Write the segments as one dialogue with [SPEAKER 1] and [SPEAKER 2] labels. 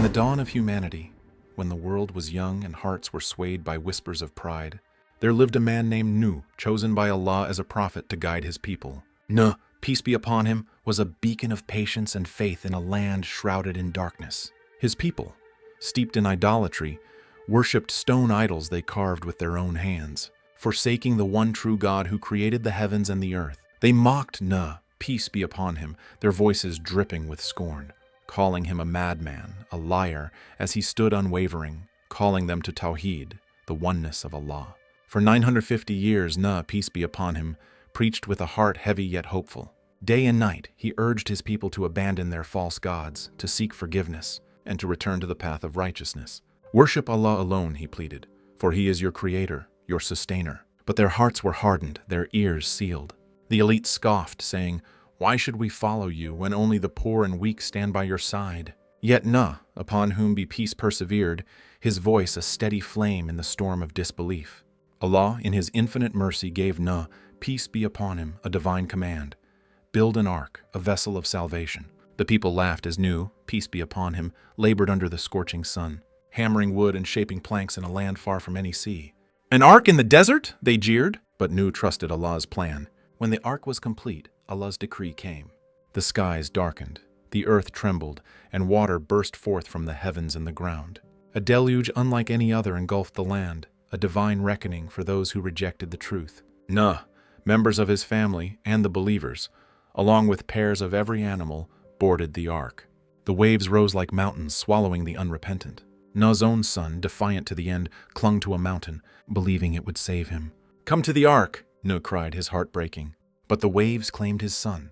[SPEAKER 1] the dawn of humanity, when the world was young and hearts were swayed by whispers of pride, there lived a man named Nuh, chosen by Allah as a prophet to guide his people. Nuh, peace be upon him, was a beacon of patience and faith in a land shrouded in darkness. His people, steeped in idolatry, worshipped stone idols they carved with their own hands, forsaking the one true God who created the heavens and the earth. They mocked Nuh, peace be upon him, their voices dripping with scorn, calling him a madman, a liar, as he stood unwavering, calling them to Tawheed, the oneness of Allah. For 950 years, Nuh, peace be upon him, preached with a heart heavy yet hopeful. Day and night, he urged his people to abandon their false gods, to seek forgiveness, and to return to the path of righteousness. Worship Allah alone, he pleaded, for He is your creator, your sustainer. But their hearts were hardened, their ears sealed. The elite scoffed, saying, "Why should we follow you when only the poor and weak stand by your side?" Yet Nuh, upon whom be peace persevered, his voice a steady flame in the storm of disbelief. Allah, in His infinite mercy, gave Nuh, peace be upon him, a divine command: build an ark, a vessel of salvation. The people laughed as Nuh, peace be upon him, labored under the scorching sun, hammering wood and shaping planks in a land far from any sea. "An ark in the desert?" they jeered. But Nuh trusted Allah's plan. When the ark was complete, Allah's decree came. The skies darkened, the earth trembled, and water burst forth from the heavens and the ground. A deluge unlike any other engulfed the land, a divine reckoning for those who rejected the truth. Nuh, members of his family, and the believers, along with pairs of every animal, boarded the ark. The waves rose like mountains, swallowing the unrepentant. Nuh's own son, defiant to the end, clung to a mountain, believing it would save him. "Come to the ark," Nuh cried, his heart breaking. But the waves claimed his son,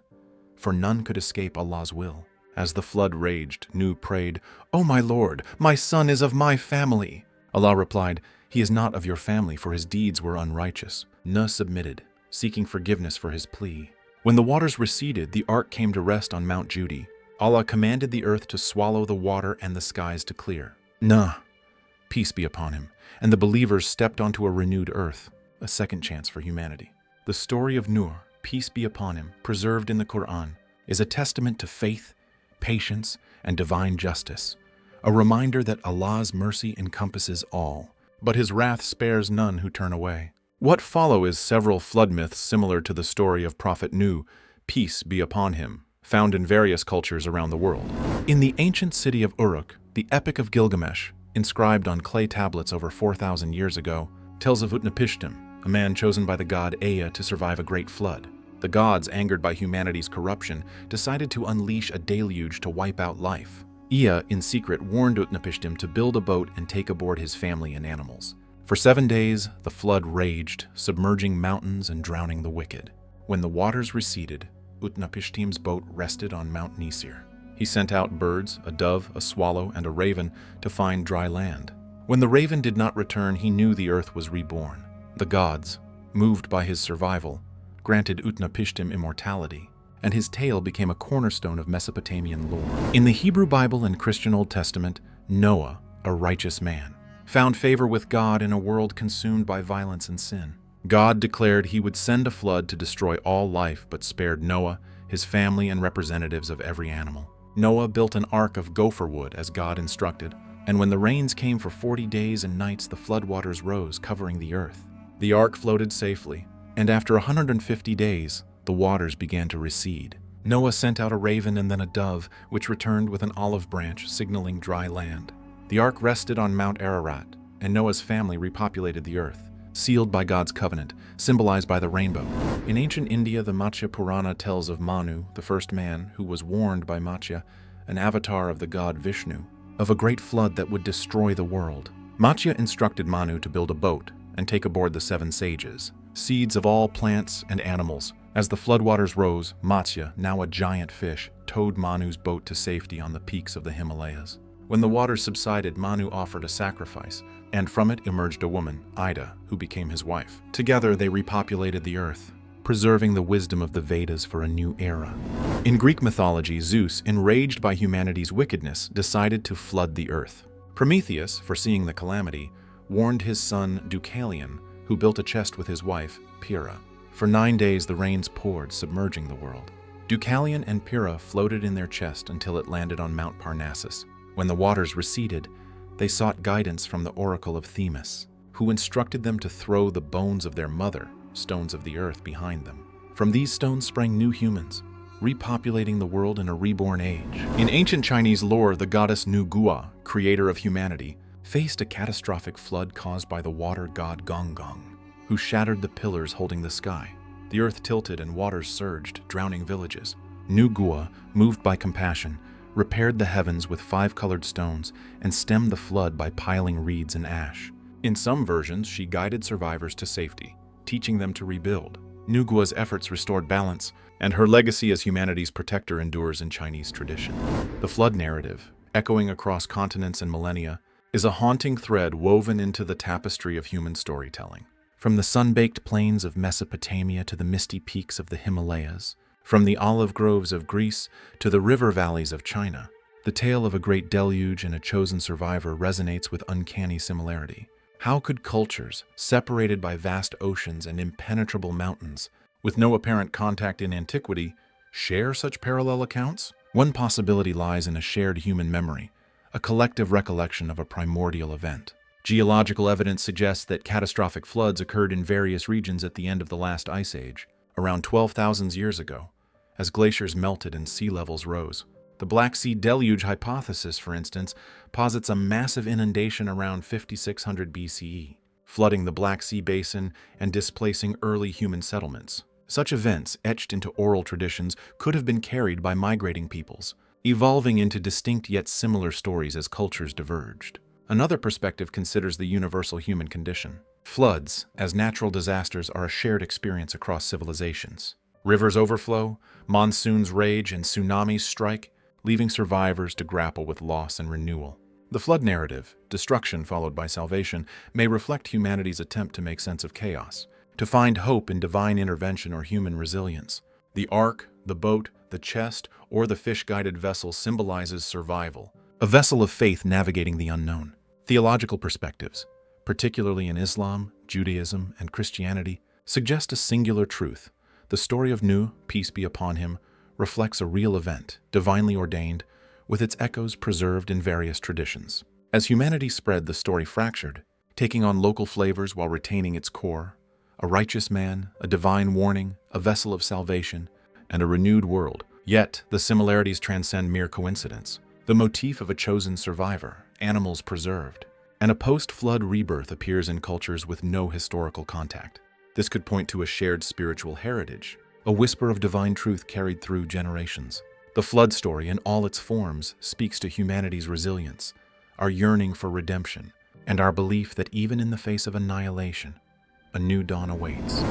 [SPEAKER 1] for none could escape Allah's will. As the flood raged, Nuh prayed, "O my Lord, my son is of my family." Allah replied, "He is not of your family, for his deeds were unrighteous." Nuh submitted, seeking forgiveness for his plea. When the waters receded, the ark came to rest on Mount Judy. Allah commanded the earth to swallow the water and the skies to clear. Nuh, peace be upon him, and the believers stepped onto a renewed earth, a second chance for humanity. The story of Nuh, peace be upon him, preserved in the Quran, is a testament to faith, patience, and divine justice, a reminder that Allah's mercy encompasses all, but His wrath spares none who turn away. What follow is several flood myths similar to the story of Prophet Nuh, peace be upon him, found in various cultures around the world. In the ancient city of Uruk, the Epic of Gilgamesh, inscribed on clay tablets over 4,000 years ago, tells of Utnapishtim, a man chosen by the god Ea to survive a great flood. The gods, angered by humanity's corruption, decided to unleash a deluge to wipe out life. Ea, in secret, warned Utnapishtim to build a boat and take aboard his family and animals. For 7 days, the flood raged, submerging mountains and drowning the wicked. When the waters receded, Utnapishtim's boat rested on Mount Nisir. He sent out birds, a dove, a swallow, and a raven to find dry land. When the raven did not return, he knew the earth was reborn. The gods, moved by his survival, granted Utnapishtim immortality, and his tale became a cornerstone of Mesopotamian lore. In the Hebrew Bible and Christian Old Testament, Noah, a righteous man, found favor with God in a world consumed by violence and sin. God declared He would send a flood to destroy all life, but spared Noah, his family, and representatives of every animal. Noah built an ark of gopher wood as God instructed, and when the rains came for 40 days and nights, the floodwaters rose, covering the earth. The ark floated safely, and after 150 days, the waters began to recede. Noah sent out a raven and then a dove, which returned with an olive branch, signaling dry land. The ark rested on Mount Ararat, and Noah's family repopulated the earth, sealed by God's covenant, symbolized by the rainbow. In ancient India, the Matsya Purana tells of Manu, the first man, who was warned by Matsya, an avatar of the god Vishnu, of a great flood that would destroy the world. Matsya instructed Manu to build a boat and take aboard the 7 sages, seeds of all plants and animals. As the floodwaters rose, Matsya, now a giant fish, towed Manu's boat to safety on the peaks of the Himalayas. When the waters subsided, Manu offered a sacrifice, and from it emerged a woman, Ida, who became his wife. Together they repopulated the earth, preserving the wisdom of the Vedas for a new era. In Greek mythology, Zeus, enraged by humanity's wickedness, decided to flood the earth. Prometheus, foreseeing the calamity, warned his son Deucalion, who built a chest with his wife, Pyrrha. For 9 days the rains poured, submerging the world. Deucalion and Pyrrha floated in their chest until it landed on Mount Parnassus. When the waters receded, they sought guidance from the oracle of Themis, who instructed them to throw the bones of their mother, stones of the earth, behind them. From these stones sprang new humans, repopulating the world in a reborn age. In ancient Chinese lore, the goddess Nu Gua, creator of humanity, faced a catastrophic flood caused by the water god Gong Gong, who shattered the pillars holding the sky. The earth tilted and waters surged, drowning villages. Nu Gua, moved by compassion, repaired the heavens with 5 colored stones and stemmed the flood by piling reeds and ash. In some versions, she guided survivors to safety, teaching them to rebuild. Nu Gua's efforts restored balance, and her legacy as humanity's protector endures in Chinese tradition. The flood narrative, echoing across continents and millennia, is a haunting thread woven into the tapestry of human storytelling. From the sun-baked plains of Mesopotamia to the misty peaks of the Himalayas, from the olive groves of Greece to the river valleys of China, the tale of a great deluge and a chosen survivor resonates with uncanny similarity. How could cultures, separated by vast oceans and impenetrable mountains, with no apparent contact in antiquity, share such parallel accounts? One possibility lies in a shared human memory, a collective recollection of a primordial event. Geological evidence suggests that catastrophic floods occurred in various regions at the end of the last ice age, around 12,000 years ago, as glaciers melted and sea levels rose. The Black Sea deluge hypothesis, for instance, posits a massive inundation around 5600 BCE, flooding the Black Sea basin and displacing early human settlements. Such events, etched into oral traditions, could have been carried by migrating peoples, evolving into distinct yet similar stories as cultures diverged. Another perspective considers the universal human condition. Floods, as natural disasters, are a shared experience across civilizations. Rivers overflow, monsoons rage, and tsunamis strike, leaving survivors to grapple with loss and renewal. The flood narrative, destruction followed by salvation, may reflect humanity's attempt to make sense of chaos, to find hope in divine intervention or human resilience. The ark, the boat, the chest, or the fish-guided vessel symbolizes survival, a vessel of faith navigating the unknown. Theological perspectives, particularly in Islam, Judaism, and Christianity, suggest a singular truth. The story of Nu, peace be upon him, reflects a real event, divinely ordained, with its echoes preserved in various traditions. As humanity spread, the story fractured, taking on local flavors while retaining its core: a righteous man, a divine warning, a vessel of salvation, and a renewed world. Yet, the similarities transcend mere coincidence. The motif of a chosen survivor, animals preserved, and a post-flood rebirth appears in cultures with no historical contact. This could point to a shared spiritual heritage, a whisper of divine truth carried through generations. The flood story, in all its forms, speaks to humanity's resilience, our yearning for redemption, and our belief that even in the face of annihilation, a new dawn awaits.